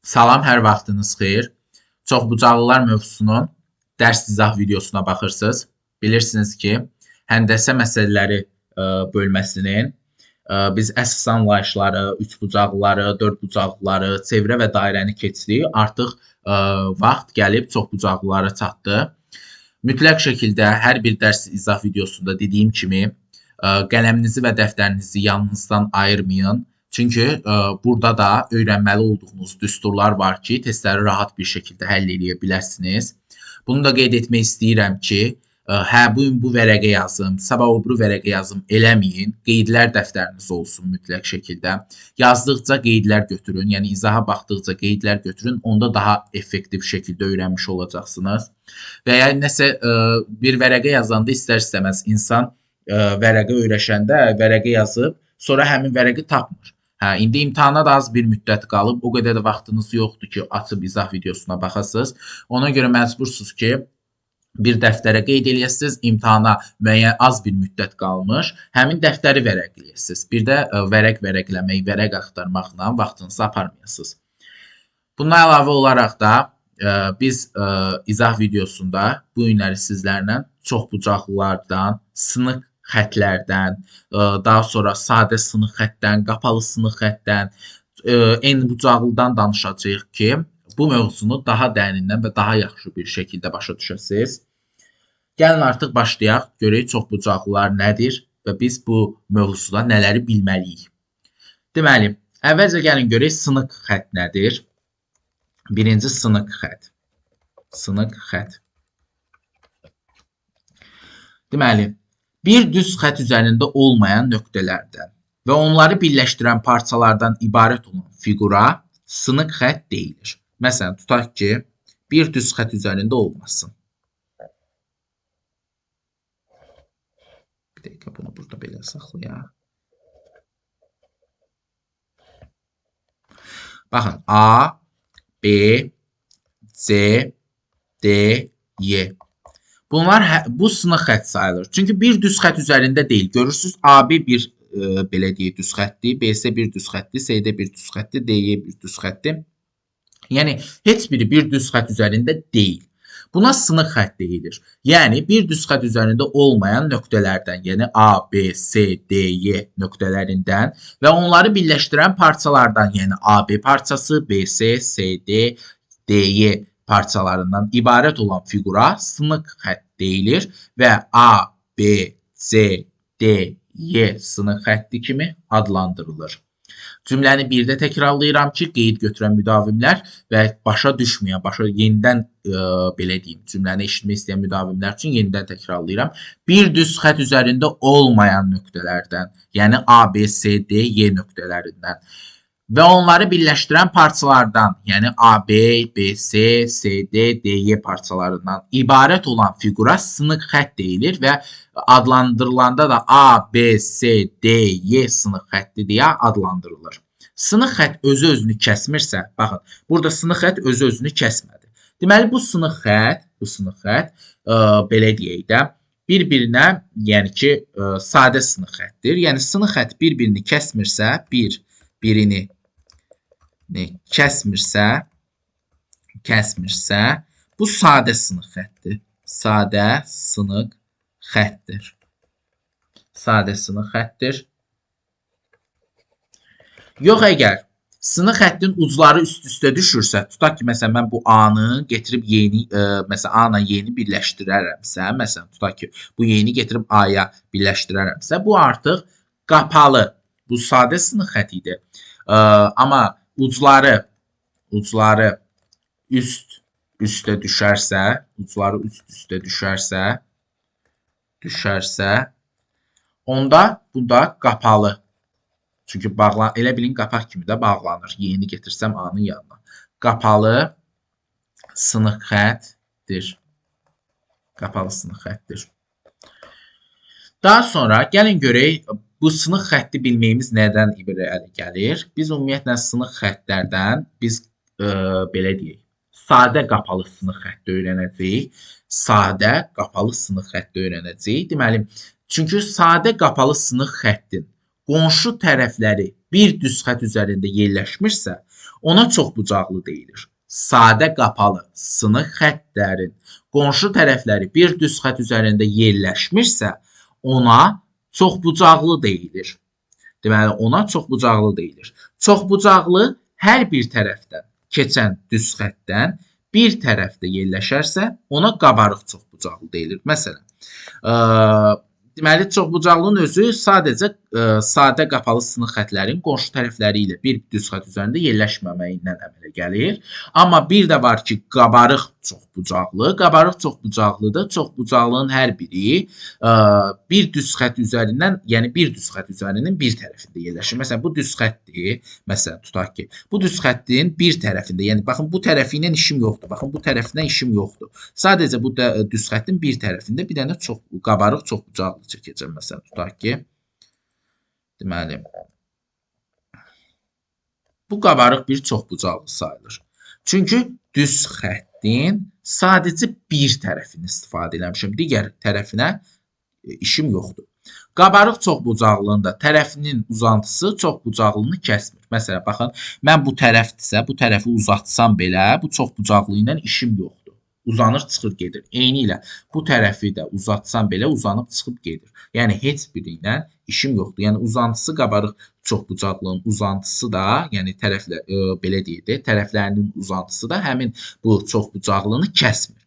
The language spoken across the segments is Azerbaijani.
Salam, hər vaxtınız xeyir. Çoxbucaqlılar mövzusunun dərs izah videosuna baxırsınız. Bilirsiniz ki, həndəsə məsələləri bölməsinin biz əsas anlayışları, üçbucaqlıları, dördbucaqlıları, çevrə və dairəni keçdik. Artıq vaxt gəlib çoxbucaqlılara çatdı. Mütləq şəkildə hər bir dərs izah videosunda dediyim kimi qələminizi və dəftərinizi yanınızdan ayırmayın. Çünki burada da öyrənməli olduğunuz düsturlar var ki, testləri rahat bir şəkildə həll edə bilərsiniz. Bunu da qeyd etmək istəyirəm ki, bu gün bu vərəqə yazım, sabah o biri vərəqə yazım eləməyin. Qeydlər dəftəriniz olsun mütləq şəkildə. Yazdıqca qeydlər götürün, yəni izaha baxdıqca qeydlər götürün, onda daha effektiv şəkildə öyrənmiş olacaqsınız. Və ya nəsə bir vərəqə yazanda istər-istəməz insan vərəqə öyrəşəndə vərəqə yazıb, sonra həmin vərəqi tapmır. İndi imtahana da az bir müddət qalıb, o qədər də vaxtınız yoxdur ki, açıb izah videosuna baxasınız. Ona görə məcbursunuz ki, bir dəftərə qeyd eləyəsiniz, imtahana müəyyən az bir müddət qalmış, həmin dəftəri vərəqləyəsiniz. Bir də vərəqləmək, vərəq axtarmaqla vaxtınızı aparmayasınız. Bundan əlavə olaraq da biz izah videosunda bu günləri sizlərlə çoxbucaqlılardan, sınıq xətlərdən, daha sonra sadə sınıq xətdən, qapalı sınıq xətdən, enibucaqlıdan danışacağıq ki, bu mövzunu daha dərindən və daha yaxşı bir şəkildə başa düşəsiniz. Gəlin artıq başlayaq, görək çoxbucaqlılar nədir və biz bu mövzuda nələri bilməliyik. Deməli, əvvəlcə gəlin görək sınıq xət nədir? Birinci sınıq xət. Sınıq xət. Deməli, bir düz xət üzərində olmayan nöqtələrdən və onları birləşdirən parçalardan ibarət olan fiqura sınıq xət deyilir. Məsələn, tutaq ki, bir düz xət üzərində olmasın. Bir dəqiqə, bunu burada belə saxlayaq. Baxın, A, B, C, D, Y. Bunlar bu sınıq xət sayılır. Çünki bir düz xət üzərində deyil. Görürsünüz, AB bir belə deyək düz xətdir, BC bir düz xətdir, CD bir düz xətdir, DY bir düz xətdir. Yəni heç biri bir düz xət üzərində deyil. Buna sınıq xət deyilir. Yəni bir düz xət üzərində olmayan nöqtələrdən, yəni A, B, C, D, Y nöqtələrindən və onları birləşdirən parçalardan, yəni AB parçası, BC, CD, DY parçalarından ibarət olan fiqura sınıq xət deyilir və A, B, C, D, Y sınıq xətti kimi adlandırılır. Cümləni bir də təkrarlayıram ki, qeyd götürən müdavimlər və başa düşməyən, yenidən belə deyim, cümləni eşitmək istəyən müdavimlər üçün yenidən təkrarlayıram. Bir düz xət üzərində olmayan nöqtələrdən, yəni A, B, C, D, Y nöqtələrindən və onları birləşdirən parçalardan, yəni AB, BC, CD, DY parçalarından ibarət olan fiqura sınıq xət deyilir və adlandırılanda da A, B, C, D, Y sınıq xətti deyə adlandırılır. Sınıq xət özü-özünü kəsmirsə, baxın, burada sınıq xət özü-özünü kəsmədi. Deməli, bu sınıq xət, belə deyək də, bir-birinə, yəni ki, sadə sınıq xətdir. Yəni, sınıq xət bir-birini kəsmirsə, birini kəsmirsə, bu sadə sınıq xəttir. Sadə sınıq xəttir. Sadə sınıq xəttir. Yox, əgər sınıq xəttin ucları üst-üstə düşürsə, tutaq ki, məsələn, mən bu A-nı getirib məsələn, A-la Y-ni birləşdirərəmsə, məsələn, tutaq ki, bu Y-ni getirib A-ya birləşdirərəmsə, bu artıq qapalı, bu sadə sınıq xət idi. Amma ucları üst-üstə düşərsə, onda bu da qapalı. Çünki elə bilin qapaq kimi də bağlanır. Yeni getirsəm A-nın yanına. Qapalı sınıq xətdir. Qapalı sınıq xəttir. Daha sonra gəlin görək, bu sınıq xətti bilməyimiz nədən ibarət gəlir? Biz ümumiyyətlə sınıq xətlərdən belə deyək, sadə qapalı sınıq xətti öyrənəcəyik. Sadə qapalı sınıq xətti öyrənəcəyik. Deməli, çünki sadə qapalı sınıq xəttin qonşu tərəfləri bir düz xətt üzərində yerləşmirsə, ona çoxbucaqlı deyilir. Sadə qapalı sınıq xəttlərin qonşu tərəfləri bir düz xətt üzərində yerləşmirsə, ona çoxbucaqlı deyilir. Deməli, ona çoxbucaqlı deyilir. Çoxbucaqlı hər bir tərəfdən keçən düz xəttdən bir tərəfdə yerləşərsə, ona qabarıq çoxbucaqlı deyilir. Məsələn, deməli, çoxbucaqlının özü sadəcə sadə qapalı sınıq xəttlərin qonşu tərəfləri ilə bir düz xətt üzərində yerləşməməyindən əmələ gəlir. Amma bir də var ki, qabarıq çoxbucaqlı. Qabarıq çoxbucaqlıdır. Çoxbucaqlının hər biri bir düz xətt üzərindən, yəni bir düz xətt üzərinin bir tərəfində yerləşir. Məsələn, bu düz xəttdir. Məsələn, tutaq ki, bu düz xəttin bir tərəfində, yəni baxın, bu tərəfi ilə işim yoxdur. Baxın, bu tərəfindən işim yoxdur. Sadəcə bu düz xəttin bir tərəfində bir dənə qabarıq çoxbucaqlı çəkəcəm. Məsələn, tutaq ki, deməli, bu qabarıq bir çoxbucaqlı sayılır. Çünki düz xəttin sadəcə bir tərəfini istifadə eləmişəm. Digər tərəfinə işim yoxdur. Qabarıq çoxbucaqlığında tərəfinin uzantısı çoxbucaqlığını kəsmir. Məsələn, baxın, mən bu tərəfdirsə, bu tərəfi uzatsam belə, bu çoxbucaqlı ilə işim yoxdur. Uzanır, çıxır, gedir. Eyni ilə bu tərəfi də uzatsam belə uzanıb, çıxıb, gedir. Yəni, heç biri ilə işim yoxdur. Yəni, uzantısı qabarıq çoxbucaqlığın uzantısı da, yəni belə deyildi, tərəflərinin uzantısı da həmin bu çoxbucaqlığını kəsmir.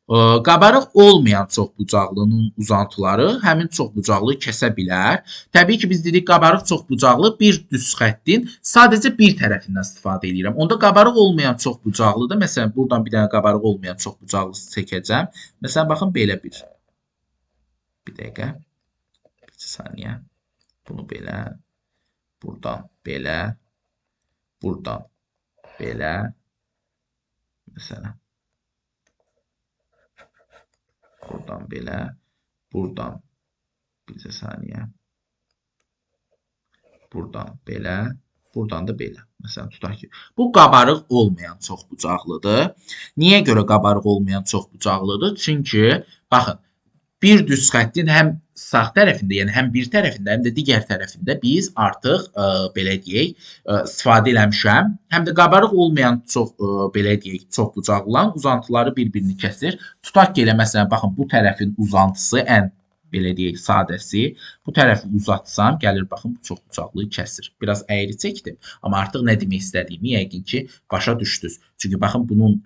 Qabarıq olmayan çoxbucaqlının uzantıları həmin çoxbucaqlığı kəsə bilər. Təbii ki, biz dedik, qabarıq çoxbucaqlı bir düz xəttin sadəcə bir tərəfindən istifadə edirəm. Onda qabarıq olmayan çoxbucaqlıda, məsələn, buradan bir dənə qabarıq olmayan çoxbucaqlı çəkəcəm. Məsələn, baxın, belə bir dəqiqə, bir saniyə, bunu belə, buradan belə, buradan belə, məsələn, buradan belə, buradan bir saniyə, buradan belə, buradan da belə. Məsələn, tutaq ki, bu qabarıq olmayan çoxbucaqlıdır. Niyə görə qabarıq olmayan çoxbucaqlıdır? Çünki, baxın, bir düz xəttin həm sağ tərəfində, yəni həm bir tərəfində, həm də digər tərəfində biz artıq, belə deyək, istifadə eləmişəm. Həm də qabarıq olmayan belə deyək, çoxbucaqlıların uzantıları bir-birini kəsir. Tutaq ki, elə məsələn, baxın, bu tərəfin uzantısı ən, belə deyək, sadəsi. Bu tərəfi uzatsam, gəlir, baxın, bu çoxbucaqlığı kəsir. Biraz əyri çəkdim, amma artıq nə demək istədiyimi yəqin ki, başa düşdünüz. Çünki, baxın, bunun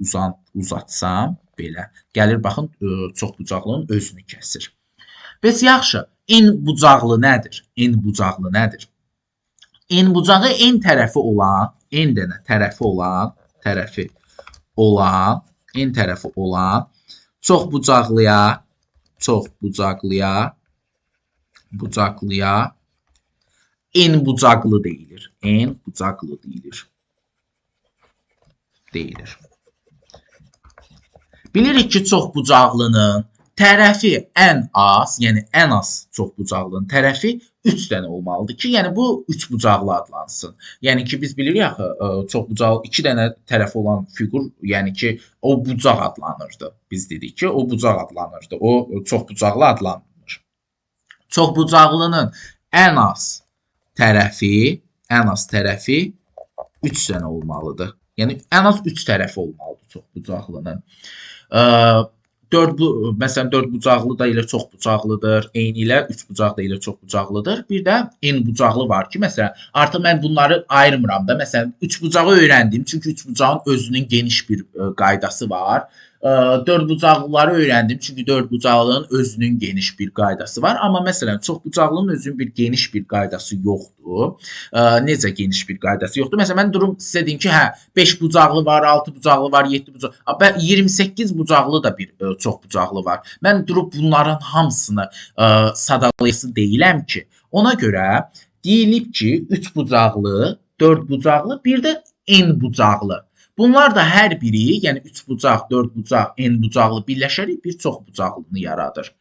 uzatsam, belə, gəlir, baxın, çoxbucaqlığın özünü kəsir. Bəs yaxşı, en bucaqlı nədir? En bucaqlı nədir? En bucağı en tərəfi olan, en dənə tərəfi olan, çoxbucaqlıya en bucaqlı deyilir. En bucaqlı deyilir. Bilirik ki, çoxbucaqlının tərəfi ən az, yəni ən az çoxbucaqlının tərəfi 3 dənə olmalıdır ki, yəni bu üçbucaqlı adlansın. Yəni ki, biz bilirik axı, çoxbucaqlı 2 dənə tərəfi olan fiqur, yəni ki, o bucaq adlanırdı. Biz dedik ki, o bucaq adlanırdı. O çoxbucaqlı adlanmır. Çoxbucaqlının ən az tərəfi 3 dənə olmalıdır. Yəni ən az 3 tərəfi olmalıdır çoxbucaqlının. Məsələn, 4 bucaqlı da ilə çoxbucaqlıdır. Eyni ilə 3 bucaq da ilə çoxbucaqlıdır. Bir də en bucaqlı var ki, məsələn, artıq mən bunları ayırmıram da. Məsələn, 3 bucağı öyrəndim. Çünki 3 bucağın özünün geniş bir qaydası var. 4 bucaqlıları öyrəndim. Çünki 4 bucaqlının özünün geniş bir qaydası var. Amma məsələn, çoxbucaqlının özünün bir geniş bir qaydası yoxdur. Necə geniş bir qaydası yoxdur? Məsələn, mən durum sizə deyim ki, 5 bucaqlı var, 6 bucaqlı var, 7 bucaqlı. 28 bucaqlı da bir çoxbucaqlı var. Mən durub bunların hamısını sadalayası deyiləm ki, ona görə deyilib ki, 3 bucaqlı, 4 bucaqlı, bir də en bucaqlı. Bunlar da hər biri, yəni 3 bucaq, 4 bucaq, en bucaqlı birləşərək bir çoxbucaqlını yaradır.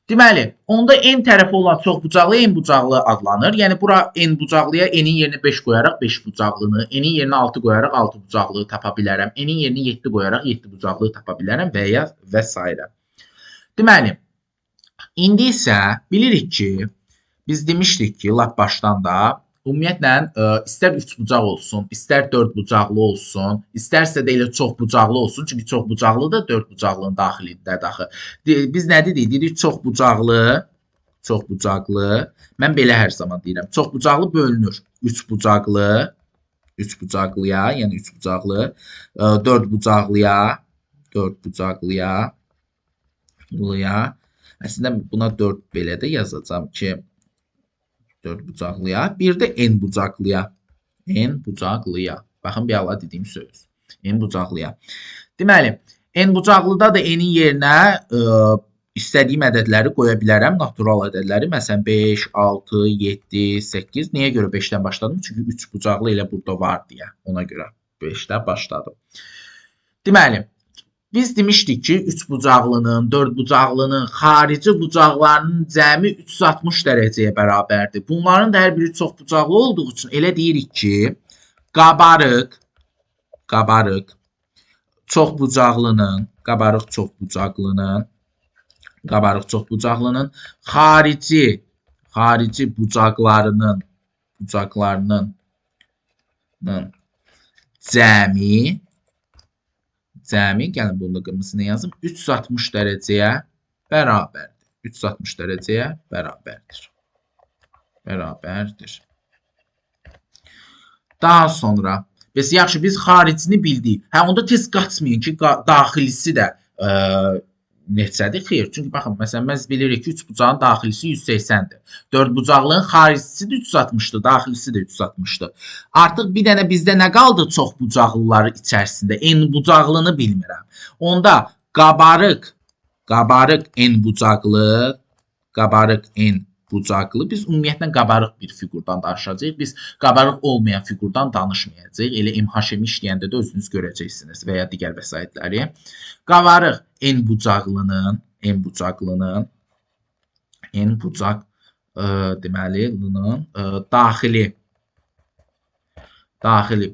Deməli, onda en tərəfi olan çoxbucaqlı en bucaqlı adlanır. Yəni, bura en bucaqlıya enin yerinə 5 qoyaraq 5 bucaqlını, enin yerinə 6 qoyaraq 6 bucaqlığı tapa bilərəm. Enin yerinə 7 qoyaraq 7 bucaqlığı tapa bilərəm və s. Deməli, indi isə bilirik ki, Biz demişdik ki, lap başdan da ümumiyyətlə istər üçbucaq olsun, istər dördbucaqlı olsun, istərsə də elə çoxbucaqlı olsun. Çünki çoxbucaqlı da dördbucaqlının daxilindədir axı. Biz nə dedik? Dedik çoxbucaqlı. Mən belə hər zaman deyirəm. Çoxbucaqlı bölünür. Üçbucaqlıya, yəni üçbucaqlı, dördbucaqlıya. Əslində buna 4 belə də yazacağam ki, dördbucaqlıya, bir də n bucaqlıya. Baxın, bir ala dediyim söz. N bucaqlıya. Deməli, n bucaqlıda da n-in yerinə istədiyim ədədləri qoya bilərəm. Natural ədədləri. Məsələn, 5, 6, 7, 8. Niyə görə 5-dən başladım? Çünki 3 bucaqlı elə burada var deyə. Ona görə 5-dən başladım. Deməli, biz demişdik ki, 3 bucaqlının, 4 bucaqlının xarici bucaqlarının cəmi 360 dərəcəyə bərabərdir. Bunların da hər biri çox bucaqlı olduğu üçün elə deyirik ki, qabarıq çoxbucaqlının xarici bucaqlarının cəmi, gəlin bunu da qırmızısına yazım, 360 dərəcəyə bərabərdir. Daha sonra, yaxşı, biz xaricini bildik. Onda tez qaçmayın ki, daxilisi də neçədir? Xeyr. Çünki baxın, məsələn, biz bilirik ki, 3 bucağın daxilisi 180-dir. 4 bucaqlının xaricisi də 360-dır, daxilisi də 360-dır. Artıq bir dənə bizdə nə qaldı çox bucaqlıları içərisində? N bucaqlını bilmirəm. Onda qabarıq N bucaqlı. Biz ümumiyyətlə qabarıq bir fiqurdan danışacağıq. Biz qabarıq olmayan fiqurdan danışmayacağıq. Elə MHM işləyəndə də özünüz görəcəksiniz və ya digər vəsaitləri. Qabarıq N bucaqlının daxili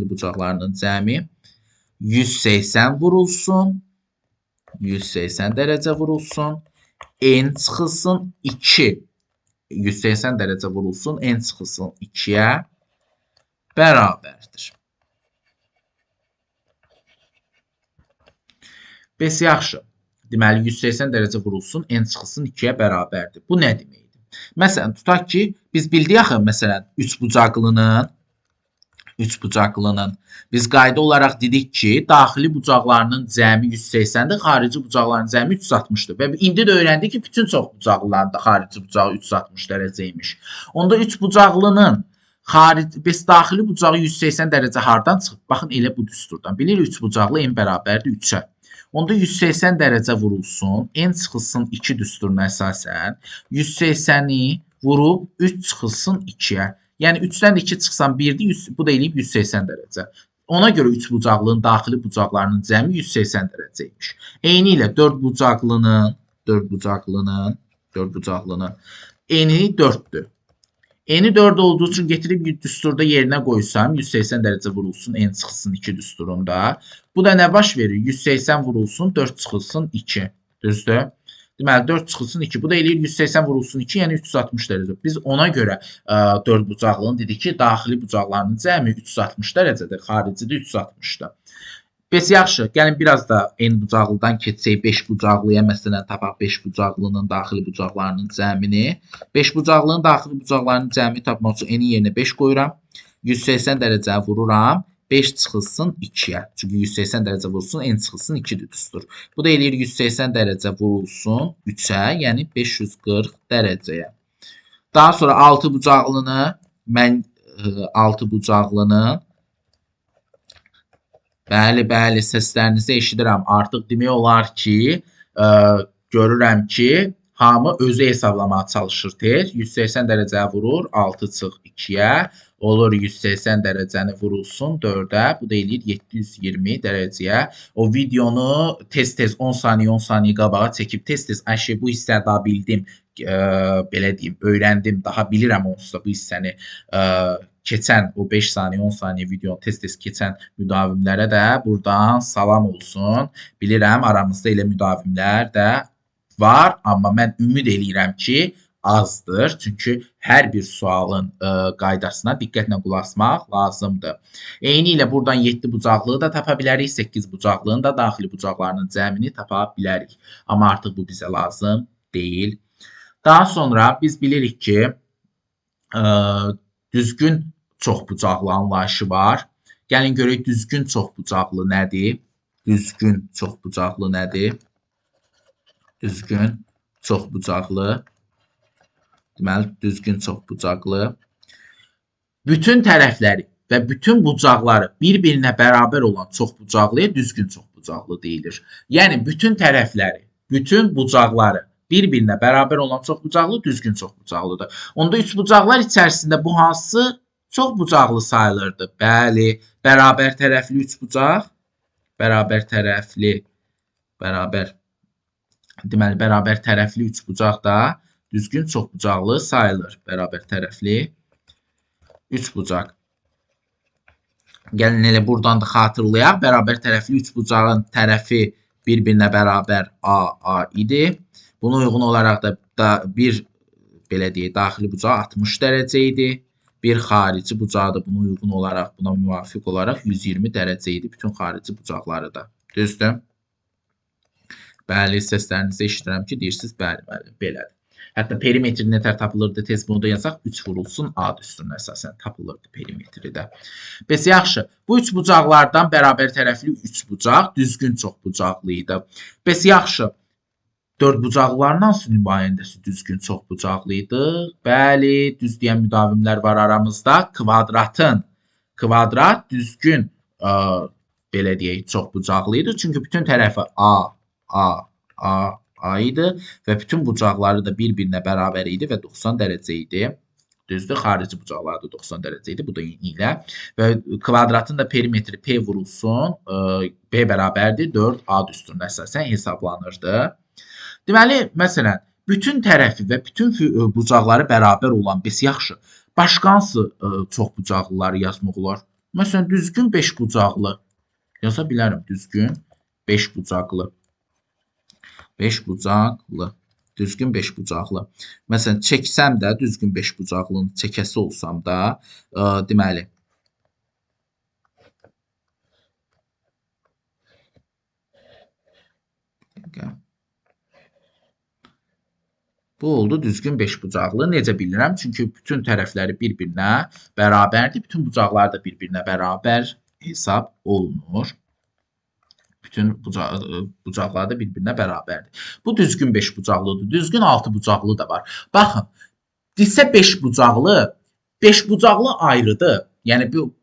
bucaqlarının cəmi 180 vurulsun. 180 dərəcə vurulsun. N çıxılsın 2. 180 dərəcə vurulsun. N çıxılsın 2-yə bərabərdir. Bəs yaxşı. Deməli, 180 dərəcə vurulsun. N çıxılsın 2-yə bərabərdir. Bu nə deməkdir? Məsələn, tutaq ki, biz bildik axı, məsələn, üç bucaqlının biz qayda olaraq dedik ki, daxili bucaqlarının cəmi 180-dir, xarici bucaqlarının cəmi 360-dır. Və indi də öyrəndik ki, bütün çox bucaqlıların da xarici bucağı 360 dərəcəymiş. Onda 3 bucaqlının daxili bucağı 180 dərəcə hardan çıxıb? Baxın, elə bu düsturdan. Bilirik 3 bucaqlı n bərabərdir 3-ə. Onda 180 dərəcə vurulsun, n çıxılsın 2 düsturuna əsasən, 180-i vurub 3 çıxılsın 2-yə. Yəni 3-dən 2 çıxsan 1-dir, bu da eləyib 180 dərəcə. Ona görə 3 bucaqlının daxili bucaqlarının cəmi 180 dərəcəymiş. Eyni ilə 4 bucaqlının eni 4-dür. Eni 4 olduğu üçün getirib düsturda yerinə qoysam, 180 dərəcə vurulsun, n çıxılsın 2 düsturunda. Bu da nə baş verir? 180 vurulsun, 4 çıxılsın 2. Düzdür? Deməli, 4 çıxılsın 2. Bu da eləyir 180 vurulsun 2, yəni 360 dərəcə. Biz ona görə 4 bucaqlının dedik ki, daxili bucaqlarının cəmi 360 dərəcədir, xaricide 360-dır. Bəs yaxşı, gəlin biraz da n bucaqlıdan keçsək 5 bucaqlıya, məsələn, tapaq 5 bucaqlının daxili bucaqlarının cəmini. 5 bucaqlının daxili bucaqlarının cəmini tapmaq üçün n-in yerinə 5 qoyuram. 180 dərəcə vururam. 5 çıxılsın 2-yə. Çünki 180 dərəcə vurulsun, n çıxılsın 2-dir düstur. Bu da eləyir 180 dərəcə vurulsun 3-ə, yəni 540 dərəcəyə. Daha sonra 6 bucaqlını, bəli, səslərinizi eşidirəm. Artıq demək olar ki, görürəm ki, hamı özü hesablamağa çalışır tez. 180 dərəcəyə vurur, 6 çıx 2-yə. Olur 180 dərəcəni vurulsun 4-ə. Bu da eləyir 720 dərəcəyə. O videonu tez-tez 10 saniyə qabağa çəkib tez-tez bu hissəni daha bildim, belə deyim, öyrəndim, daha bilirəm onsuz da bu hissəni keçən o 5 saniyə, 10 saniyə videonu tez-tez keçən müdavimlərə də buradan salam olsun. Bilirəm, aramızda elə müdavimlər də var, amma mən ümid eləyirəm ki, azdır. Çünki hər bir sualın qaydasına diqqətlə qulaq asmaq lazımdır. Eyni ilə buradan 7 bucaqlığı da tapa bilərik, 8 bucaqlığın da daxili bucaqlarının cəmini tapa bilərik. Amma artıq bu bizə lazım deyil. Daha sonra biz bilirik ki, düzgün çoxbucaqlı anlayışı var. Gəlin görək düzgün çoxbucaqlı nədir? Düzgün çoxbucaqlı nədir? Düzgün çoxbucaqlı. Deməli, düzgün çoxbucaqlı. Bütün tərəfləri və bütün bucaqları bir-birinə bərabər olan çoxbucaqlıya düzgün çoxbucaqlı deyilir. Yəni, bütün tərəfləri, bütün bucaqları bir-birinə bərabər olan çoxbucaqlı düzgün çoxbucaqlıdır. Onda üçbucaqlar içərisində bu hansı çoxbucaqlı sayılırdı? Bəli, bərabər tərəfli üçbucaq, deməli, bərabər tərəfli üçbucaq da düzgün çoxbucaqlı sayılır. Bərabər tərəfli üçbucaq. Gəlin elə buradan da xatırlayaq. Bərabər tərəfli üçbucağın tərəfi bir-birinə bərabər A idi. Buna uyğun olaraq da bir belə deyək, daxili bucağı 60 dərəcə idi. Bir xarici bucağı da buna uyğun olaraq, buna müvafiq olaraq 120 dərəcə idi. Bütün xarici bucaqları da. Düzdür? Bəli, səslərinizi eşidirəm ki, deyirsiniz, bəli, belədir. Hətta perimetri nətər tapılırdı, tez bunu da yazaq, 3 vurulsun A düsturuna əsasən tapılırdı perimetri də. Bəs yaxşı, bu üç bucaqlardan bərabər tərəfli üç bucaq düzgün çoxbucaqlı idi. Bəs yaxşı, dörd bucaqlıların hansı nümayəndəsi düzgün çoxbucaqlı idi? Bəli, düz deyən müdavimlər var aramızda. Kvadrat düzgün, belə deyək, çoxbucaqlı idi. Çünki bütün tərəfi A idi və bütün bucaqları da bir-birinə bərabər idi və 90 dərəcə idi. Düzdür, xarici bucaqları da 90 dərəcə idi. Bu da ilə. Və kvadratın da perimetri P vurulsun. B bərabərdir 4A düsturuna əsasən hesablanırdı. Deməli, məsələn, bütün tərəfi və bütün bucaqları bərabər olan, bəs yaxşı, başqa hansı çoxbucaqlıları yazmaq olar? Məsələn, düzgün 5 bucaqlı yaza bilərəm. Düzgün 5 bucaqlı. 5 bucaqlı. Düzgün 5 bucaqlı. Məsələn, çəksəm də, düzgün 5 bucaqlının çəkəsi olsam da, deməli, bu oldu düzgün 5 bucaqlı. Necə bilirəm? Çünki bütün tərəfləri bir-birinə bərabərdir. Bütün bucaqlar da bir-birinə bərabər hesab olunur. Bütün bucaqlar da bir-birinə bərabərdir. Bu düzgün 5 bucaqlıdır. Düzgün 6 bucaqlı da var. Baxın, desə 5 bucaqlı ayrıdır. Yəni, bu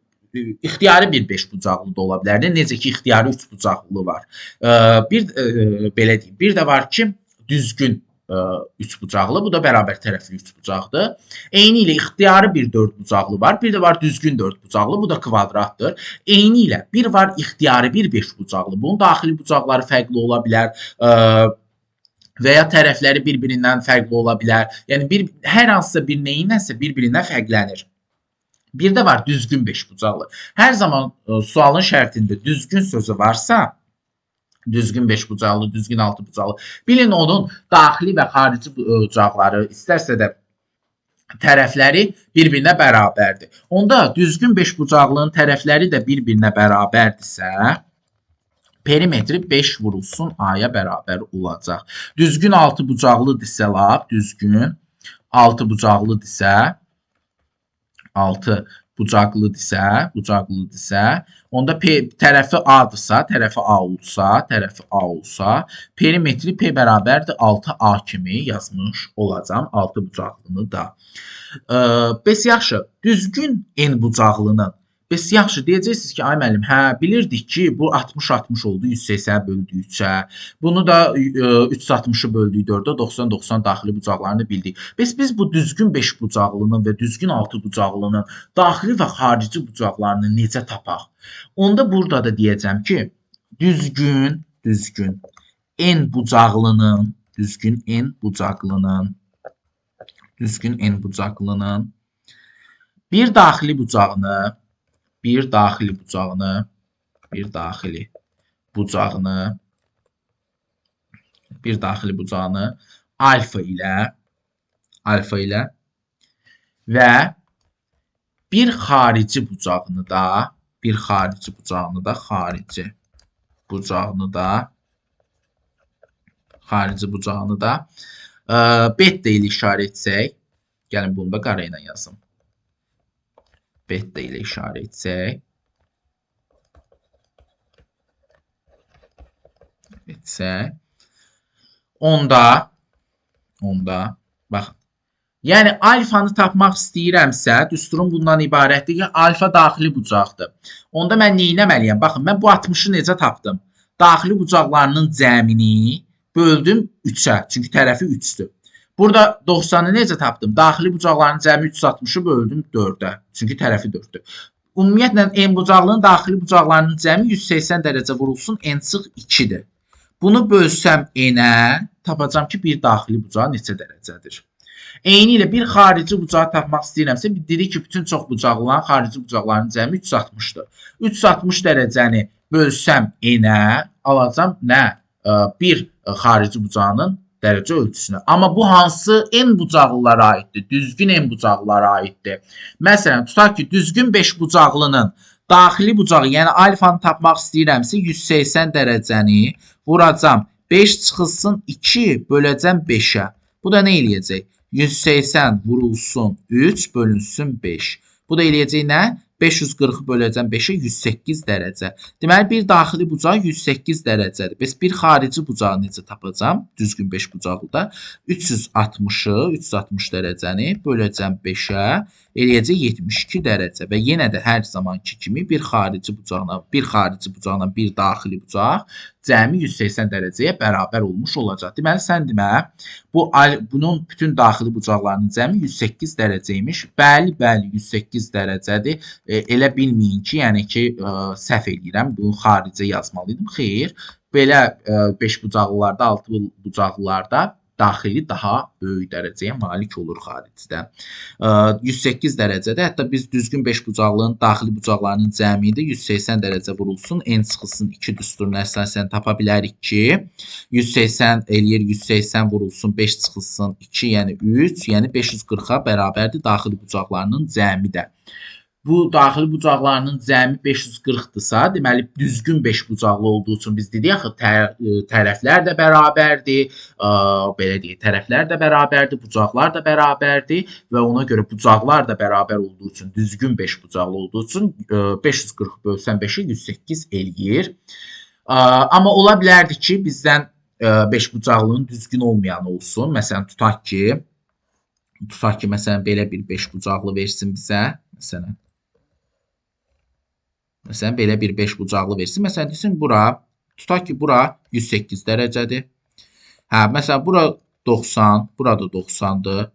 ixtiyari bir 5 bucaqlı da ola bilər. Necə ki, ixtiyari 3 bucaqlı var. Belə deyim, bir də var ki, düzgün 3 bucaqlı. Bu da bərabər tərəfli 3 bucaqdır. Eyni ilə ixtiyari bir 4 bucaqlı var. Bir də var düzgün 4 bucaqlı. Bu da kvadratdır. Eyni ilə bir var ixtiyari bir 5 bucaqlı. Bunun daxili bucaqları fərqli ola bilər. Və ya tərəfləri bir-birindən fərqli ola bilər. Yəni, hər hansısa bir neyinləsə bir-birindən fərqlənir. Bir də var düzgün 5 bucaqlı. Hər zaman sualın şərtində düzgün sözü varsa, düzgün 5 bucaqlı, düzgün 6 bucaqlı. Bilin onun daxili və xarici bucaqları, istərsə də tərəfləri bir-birinə bərabərdir. Onda düzgün 5 bucaqlının tərəfləri də bir-birinə bərabərdirsə, perimetri 5 vurulsun A-ya bərabər olacaq. Düzgün 6 bucaqlıdırsə, düzgün 6 bucaqlıdırsə, 6 bucaqlıdırsə, onda tərəfi A olsa, perimetri P bərabərdir 6A kimi yazmış olacam 6 bucaqlını da. Bəs yaxşı, düzgün N bucaqlının, bəs yaxşı, deyəcəksiniz ki, ay müəllim, bilirdik ki, bu 60-60 oldu, 180 böldü 3-ə. Bunu da 360-ı böldük 4-ə, 90-90 daxili bucaqlarını bildik. Bəs biz bu düzgün 5 bucaqlının və düzgün 6 bucaqlının daxili və xarici bucaqlarını necə tapaq? Onda burada da deyəcəm ki, düzgün N bucaqlının bir daxili bucağını alfa ilə və bir xarici bucağını da beta ilə işarə etsək, gəlin bunu da qara ilə yazım. Beta ilə işarə etsək, onda baxın. Yəni alfanı tapmaq istəyirəmsə, düsturum bundan ibarətdir ki, alfa daxili bucaqdır. Onda mən nə etməliyəm? Baxın, mən bu 60-ı necə tapdım? Daxili bucaqlarının cəmini böldüm 3-ə, çünki tərəfi 3-dür. Burada 90-ı necə tapdım? Daxili bucaqlarının cəmi 360-ı böldüm 4-ə, çünki tərəfi 4-dür. Ümumiyyətlə, n bucaqlığın daxili bucaqlarının cəmi 180 dərəcə vurulsun, n çıx 2-dir. Bunu bölsəm n-ə, tapacam ki, bir daxili bucağı neçə dərəcədir? Eyni ilə bir xarici bucağı tapmaq istəyirəmsə, dedik ki, bütün çox bucaqlıların xarici bucaqlarının cəmi 360-dır. 360 dərəcəni bölsəm n-ə, alacam nə? Bir xarici bucağının dərəcə ölçüsünü. Amma bu hansı n bucaqlılara aiddir? Düzgün n bucaqlılara aiddir. Məsələn, tutaq ki, düzgün 5 bucaqlının daxili bucağı, yəni alfanı tapmaq istəyirəmsə, 180 dərəcəni vuracam. 5 çıxılsın 2 böləcəm 5-ə. Bu da nə eləyəcək? 180 vurulsun 3 bölünsün 5. Bu da eləyəcək nə? 540 böləcəm 5-ə 108 dərəcə. Deməli, bir daxili bucaq 108 dərəcədir. Bəs bir xarici bucağı necə tapacam? Düzgün 5 bucaqlıda 360 dərəcəni böləcəm 5-ə eləyəcək 72 dərəcə. Və yenə də hər zamanki kimi bir xarici bucaqla bir daxili bucaq cəmi 180 dərəcəyə bərabər olmuş olacaq. Deməli, sən demə, bunun bütün daxili bucaqlarının cəmi 108 dərəcəymiş. Bəli, 108 dərəcədir. Elə bilməyin ki, yəni ki, səhv edirəm, bunu xaricə yazmalıydım. Xeyr, belə 5 bucaqlılarda, 6 bucaqlılarda daxili daha böyük dərəcəyə malik olur xaricidə. 108 dərəcədə, hətta biz düzgün 5 bucaqlığın daxili bucaqlarının cəmi də 180 dərəcə vurulsun, n çıxılsın 2 düsturuna əsasən tapa bilərik ki, 180 eləyir, 180 vurulsun, 5 çıxılsın 2, yəni 3, yəni 540-a bərabərdir daxili bucaqlarının cəmi də. Bu daxili bucaqlarının cəmi 540-dırsa, deməli, düzgün 5 bucaqlı olduğu üçün biz dedik, axı, tərəflər də bərabərdir, belə deyək, tərəflər də bərabərdir, bucaqlar da bərabərdir və ona görə bucaqlar da bərabər olduğu üçün, düzgün 5 bucaqlı olduğu üçün 540 bölsən 5-i 108 eləyir. Amma ola bilərdi ki, bizdən 5 bucaqlının düzgün olmayan olsun. Məsələn, tutaq ki, məsələn, belə bir 5 bucaqlı versin bizə, Məsələn, belə bir 5 bucaqlı versin. Məsələn, desin, tutaq ki, bura 108 dərəcədir. Məsələn, bura 90, burada 90-dır.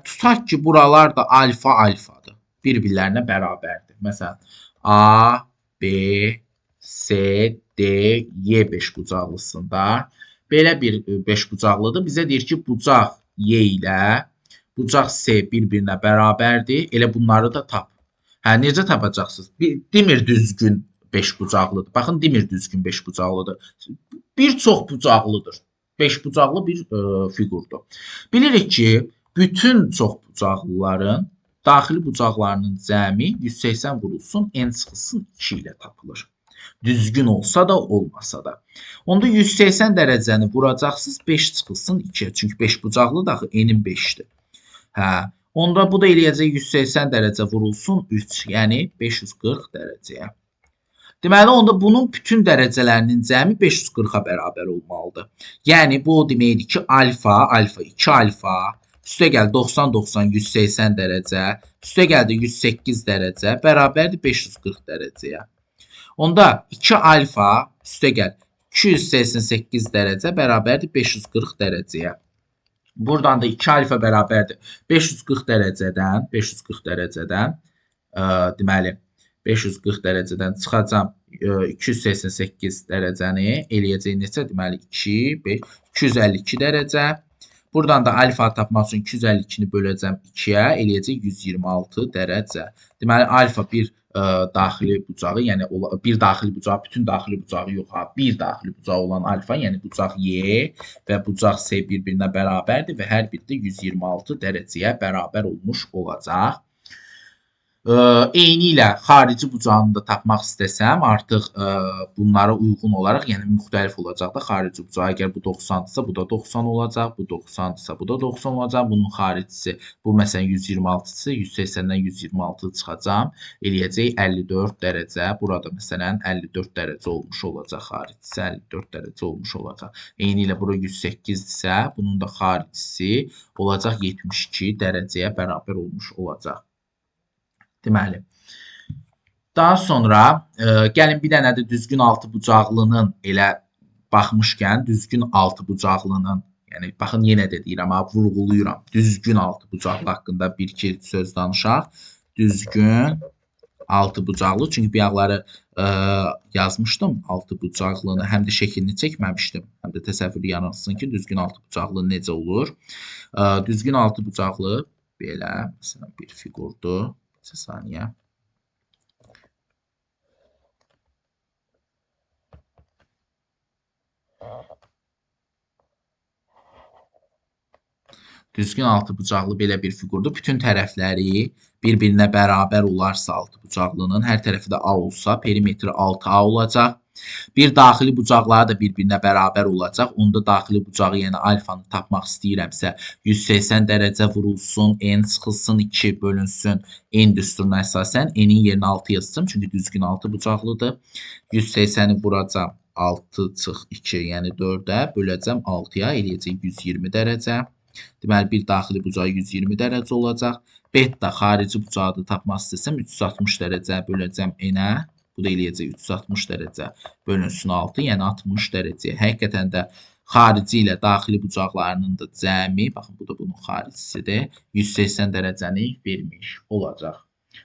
Tutaq ki, buralar da alfa-alfadır. Bir-birlərinə bərabərdir. Məsələn, A, B, C, D, Y 5 bucaqlısında belə bir 5 bucaqlıdır. Bizə deyir ki, bucaq Y ilə bucaq C bir-birinə bərabərdir. Elə bunları da tap. Necə tapacaqsınız? Demir düzgün 5 bucaqlıdır. Baxın, demir düzgün 5 bucaqlıdır. Bir çox bucaqlıdır. 5 bucaqlı bir fiqurdur. Bilirik ki, bütün çox bucaqlıların daxili bucaqlarının cəmi 180 vurulsun, n çıxılsın 2 ilə tapılır. Düzgün olsa da, olmasa da. Onda 180 dərəcəni vuracaqsınız, 5 çıxılsın 2-yə. Çünki 5 bucaqlıdır, axı, n-in 5-dir. Onda bu da eləyəcək 180 dərəcə vurulsun 3, yəni 540 dərəcəyə. Deməli, onda bunun bütün dərəcələrinin cəmi 540-a bərabər olmalıdır. Yəni, bu o deməkdir ki, alfa, 2 alfa, üstə gəl 90, 180 dərəcə, üstə gəldi 108 dərəcə, bərabərdir 540 dərəcəyə. Onda 2 alfa, üstə gəl 288 dərəcə, bərabərdir 540 dərəcəyə. Buradan da 2 alfa bərabərdir 540 dərəcədən, deməli, 540 dərəcədən çıxacam 288 dərəcəni eləyəcək neçə? Deməli, 2, 5, 252 dərəcə. Buradan da alfa tapmaq üçün 252-ni böləcəm 2-yə, eləyəcək 126 dərəcə. Deməli, alfa bir daxili bucağı, yəni bir daxili bucağı, bütün daxili bucağı yox ha, bir daxili bucağı olan alfa, yəni bucaq Y və bucaq S bir-birinə bərabərdir və hər biri də 126 dərəcəyə bərabər olmuş olacaq. Eyni ilə xarici bucağını da tapmaq istəsəm, artıq bunlara uyğun olaraq, yəni müxtəlif olacaq da xarici bucağı. Əgər bu 90-dırsa, bu da 90 olacaq, bu 90-dırsa, bu da 90 olacaq. Bunun xaricisi, bu məsələn 126-dırsa, 180-dən 126 çıxacam, eləyəcək 54 dərəcə. Burada məsələn 54 dərəcə olmuş olacaq xaricisi, 54 dərəcə olmuş olacaq. Eyni ilə bura 108-dirsə, bunun da xaricisi olacaq 72 dərəcəyə bərabər olmuş olacaq. Deməli, daha sonra gəlin bir dənə də düzgün altı bucaqlının elə baxmışkən, düzgün altı bucaqlının, yəni baxın yenə də deyirəm, vurğuluyuram, düzgün altı bucaqlı haqqında bir-iki söz danışaq. Düzgün altı bucaqlı, çünki bayaqları yazmışdım altı bucaqlını, həm də şəklini çəkməmişdim, həm də təsəvvür yaransın ki, düzgün altı bucaqlı necə olur. Düzgün altı bucaqlı belə, məsələn, bir fiqurdur. Saniyə. Düzgün altı bucaqlı belə bir fiqurdur. Bütün tərəfləri bir-birinə bərabər olarsa altı bucaqlının, hər tərəfi də A olsa, perimetri 6A olacaq. Bir daxili bucaqları da bir-birinə bərabər olacaq. Onda daxili bucağı, yəni alfanı tapmaq istəyirəmsə, 180 dərəcə vurulsun, n çıxılsın 2 bölünsün n düsturuna əsasən. N-in yerinə 6 yazacağım, çünki düzgün altı bucaqlıdır. 180-i vuracam 6 çıx 2, yəni 4-ə böləcəm 6-ya, eləyəcək 120 dərəcə. Deməli, bir daxili bucağı 120 dərəcə olacaq. Beta xarici bucağı da tapmaq istəsəm, 360 dərəcə böləcəm n-ə. Bu da eləyəcək 360 dərəcə bölünsün 6, yəni 60 dərəcəyə. Həqiqətən də xarici ilə daxili bucaqlarının da cəmi, baxın, bu da bunun xaricisidir, 180 dərəcəni vermiş olacaq.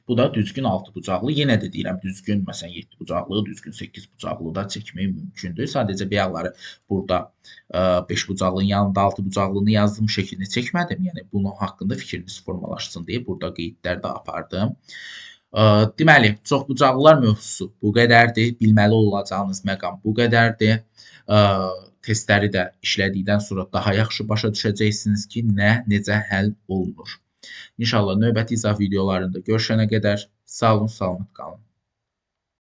Bu da düzgün altı bucaqlı. Yenə də deyirəm, düzgün, məsələn, 7 bucaqlı, düzgün 8 bucaqlı da çəkmək mümkündür. Sadəcə bayaqları burada 5 bucaqlının yanında 6 bucaqlını yazdığım şəklini çəkmədim. Yəni, bunun haqqında fikriniz formalaşsın deyə burada qeydlər də apardım. Deməli, çoxbucaqlılar mövzusu bu qədərdir. Bilməli olacağınız məqam bu qədərdir. Testləri də işlədikdən sonra daha yaxşı başa düşəcəksiniz ki, necə həll olunur. İnşallah növbəti izah videolarında görüşənə qədər sağ olun, salamat qalın.